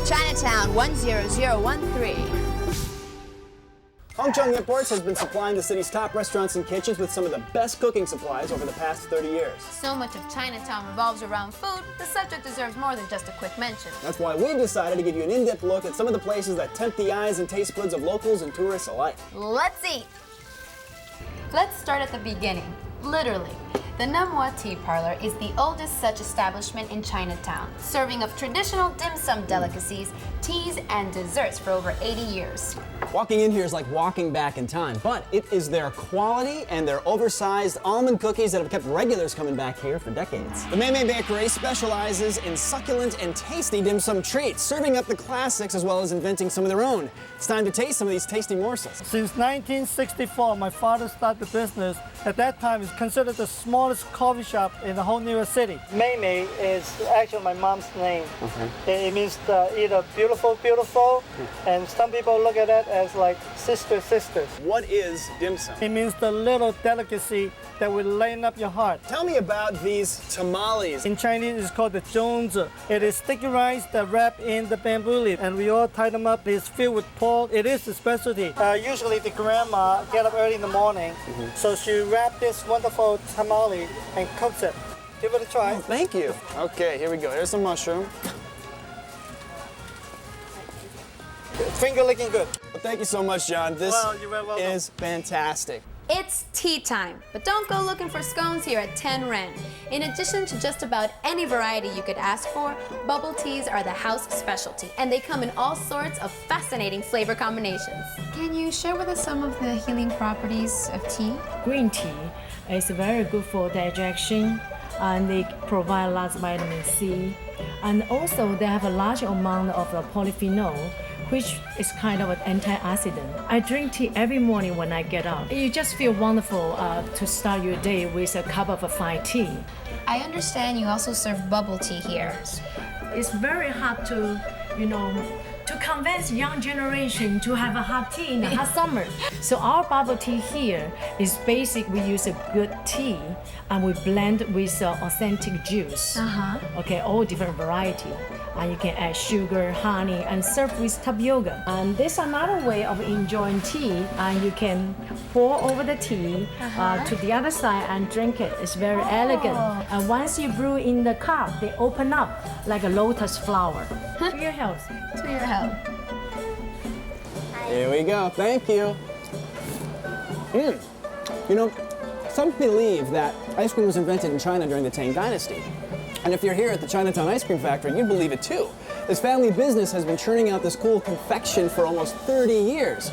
Chinatown 10013. Hongcheng Imports has been supplying the city's top restaurants and kitchens with some of the best cooking supplies over the past 30 years. So much of Chinatown revolves around food, the subject deserves more than just a quick mention. That's why we've decided to give you an in-depth look at some of the places that tempt the eyes and taste buds of locals and tourists alike. Let's eat! Let's start at the beginning, literally. The Namwa Tea Parlor is the oldest such establishment in Chinatown, serving up traditional dim sum delicacies, teas, and desserts for over 80 years. Walking in here is like walking back in time, but it is their quality and their oversized almond cookies that have kept regulars coming back here for decades. The Mei Mei Bakery specializes in succulent and tasty dim sum treats, serving up the classics as well as inventing some of their own. It's time to taste some of these tasty morsels. Since 1964, my father started the business. At that time, it's considered the smallest coffee shop in the whole New York City. Mei Mei is actually my mom's name. Okay. It means either beautiful, beautiful, and some people look at it as like sister, sisters. What is dim sum? It means the little delicacy that will lighten up your heart. Tell me about these tamales. In Chinese, it's called the zhongzi. It is sticky rice that wrapped in the bamboo leaf, and we all tie them up. It's filled with pork. It is a specialty. Usually the grandma get up early in the morning, so she wrapped this wonderful tamale and cooks it. Give it a try. Oh, thank you. Okay, here we go. Here's some mushroom. Finger licking good. Well, thank you so much, John. This You're very welcome. is fantastic. It's tea time, but don't go looking for scones here at 10 Ren. In addition to just about any variety you could ask for, bubble teas are the house specialty, and they come in all sorts of fascinating flavor combinations. Can you share with us some of the healing properties of tea? Green tea is very good for digestion, and they provide lots of vitamin C. And also they have a large amount of polyphenol, which is kind of an antioxidant. I drink tea every morning when I get up. You just feel wonderful to start your day with a cup of a fine tea. I understand you also serve bubble tea here. It's very hard to, to convince young generation to have a hot tea in the hot summer. So our bubble tea here is basic. We use a good tea and we blend with authentic juice. Okay, all different variety. And you can add sugar, honey, and serve with tapioca. And this is another way of enjoying tea. And you can pour over the tea to the other side and drink it. It's very elegant. And once you brew in the cup, they open up like a lotus flower. To your health. To your health. Here we go. Thank you. Some believe that ice cream was invented in China during the Tang Dynasty. And if you're here at the Chinatown Ice Cream Factory, you'd believe it too. This family business has been churning out this cool confection for almost 30 years.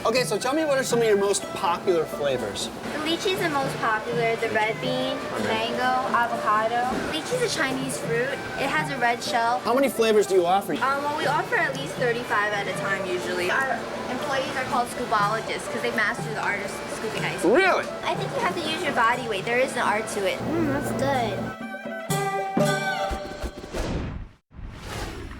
Okay, so tell me what are some of your most popular flavors? The lychee is the most popular, the red bean, mango, avocado. Lychee is a Chinese fruit. It has a red shell. How many flavors do you offer? Well, we offer at least 35 at a time usually. Our employees are called scoopologists because they master the art of scooping ice cream. Really? I think you have to use your body weight. There is an art to it. That's good.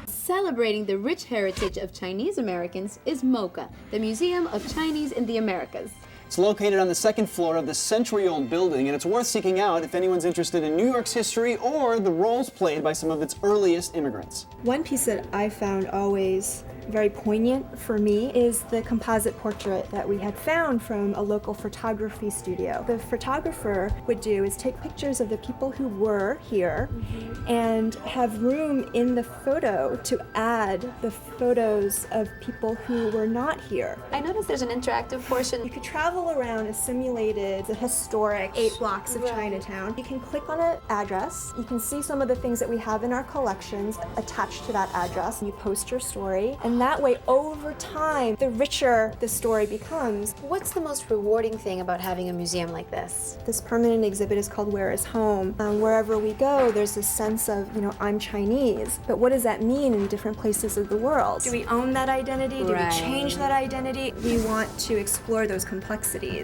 Celebrating the rich heritage of Chinese Americans is MoCA, the Museum of Chinese in the Americas. It's located on the second floor of the century-old building, and it's worth seeking out if anyone's interested in New York's history or the roles played by some of its earliest immigrants. One piece that I found always very poignant for me is the composite portrait that we had found from a local photography studio. The photographer would do is take pictures of the people who were here and have room in the photo to add the photos of people who were not here. I noticed there's an interactive portion. You could travel around a simulated, the historic 8 blocks of Chinatown. You can click on an address. You can see some of the things that we have in our collections attached to that address. You post your story, and that way, over time, the richer the story becomes. What's the most rewarding thing about having a museum like this? This permanent exhibit is called Where is Home? Wherever we go, there's this sense of, I'm Chinese, but what does that mean in different places of the world? Do we own that identity? Do we change that identity? We want to explore those complexities.